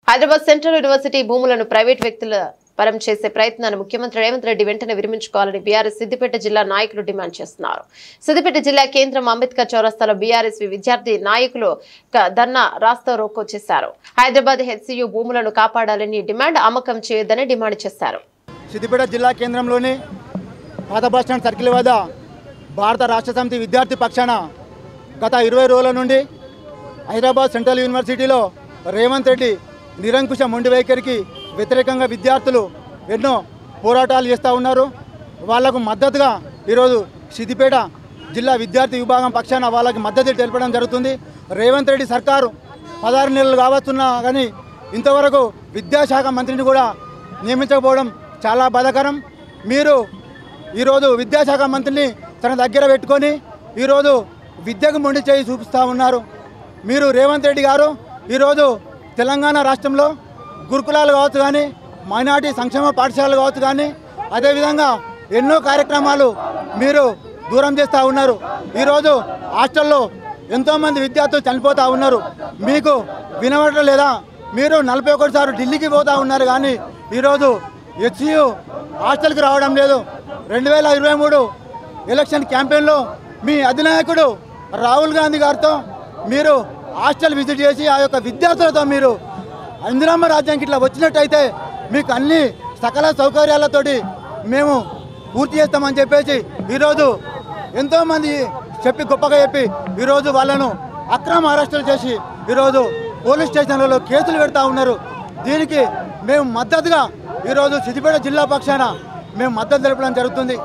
Hyderabad central university భూములను private వ్యక్తుల పరం చేసే ప్రయత్నాన్ని ముఖ్యమంత్రి రేవంత్ రెడ్డి వెంటనే విరమించుకోవాలని బీఆర్ఎస్ సిద్దిపేట జిల్లా నాయకులు డిమాండ్ చేస్తున్నారు. సిద్దిపేట జిల్లా కేంద్రం అంబేద్కర్ చౌరస్తాలో బీఆర్ఎస్ విద్యార్థి నాయకులు ధర్నా రాస్తారోకో చేశారు. హైదరాబాద్ హెచ్సియు భూములను కాపాడాలని డిమాండ్, అమ్మకం చేయొద్దని డిమాండ్ చేశారు. సిద్దిపేట జిల్లా కేంద్రంలోని పాత బస్టాండ్ సర్కిల్ వద్ద భారత రాష్ట్ర సమితి విద్యార్థి పక్షాన గత 20 రోజుల నుండి హైదరాబాద్ సెంట్రల్ యూనివర్సిటీలో రేవంత్ రెడ్డి నిరంకుశ మొండి వైఖరికి వ్యతిరేకంగా విద్యార్థులు ఎన్నో పోరాటాలు చేస్తూ ఉన్నారు. వాళ్లకు మద్దతుగా ఈరోజు సిద్దిపేట జిల్లా విద్యార్థి విభాగం పక్షాన వాళ్ళకి మద్దతు తెలపడం జరుగుతుంది. రేవంత్ రెడ్డి సర్కారు 16 నెలలు కావస్తున్నా కానీ ఇంతవరకు విద్యాశాఖ మంత్రిని కూడా నియమించకపోవడం చాలా బాధాకరం. మీరు ఈరోజు విద్యాశాఖ మంత్రిని తన దగ్గర పెట్టుకొని ఈరోజు విద్యకు మొండి చేయి చూపిస్తూ ఉన్నారు. మీరు రేవంత్ రెడ్డి గారు ఈరోజు తెలంగాణ రాష్ట్రంలో గురుకులాలు కావచ్చు కానీ, మైనార్టీ సంక్షేమ పాఠశాలలు కావచ్చు కానీ, అదేవిధంగా ఎన్నో కార్యక్రమాలు మీరు దూరం చేస్తూ ఉన్నారు. ఈరోజు హాస్టల్లో ఎంతోమంది విద్యార్థులు చనిపోతూ ఉన్నారు. మీకు వినవడం లేదా? మీరు 41 సార్లు ఢిల్లీకి పోతూ ఉన్నారు కానీ ఈరోజు హెచ్సియు హాస్టల్కి రావడం లేదు. 2023 ఎలక్షన్ క్యాంపెయిన్లో మీ అధినాయకుడు రాహుల్ గాంధీ గారితో మీరు హాస్టల్ విజిట్ చేసి ఆ యొక్క విద్యార్థులతో మీరు ఇందిరమ్మ రాజ్యానికి ఇట్లా వచ్చినట్టయితే మీకు అన్ని సకల సౌకర్యాలతోటి మేము పూర్తి చేస్తామని చెప్పేసి ఈరోజు ఎంతోమంది చెప్పి గొప్పగా చెప్పి ఈరోజు వాళ్ళను అక్రమ అరెస్టులు చేసి ఈరోజు పోలీస్ స్టేషన్లలో కేసులు పెడతా ఉన్నారు. దీనికి మేము మద్దతుగా ఈరోజు సిద్దిపేట జిల్లా పక్షాన మేము మద్దతు తెలపడం జరుగుతుంది.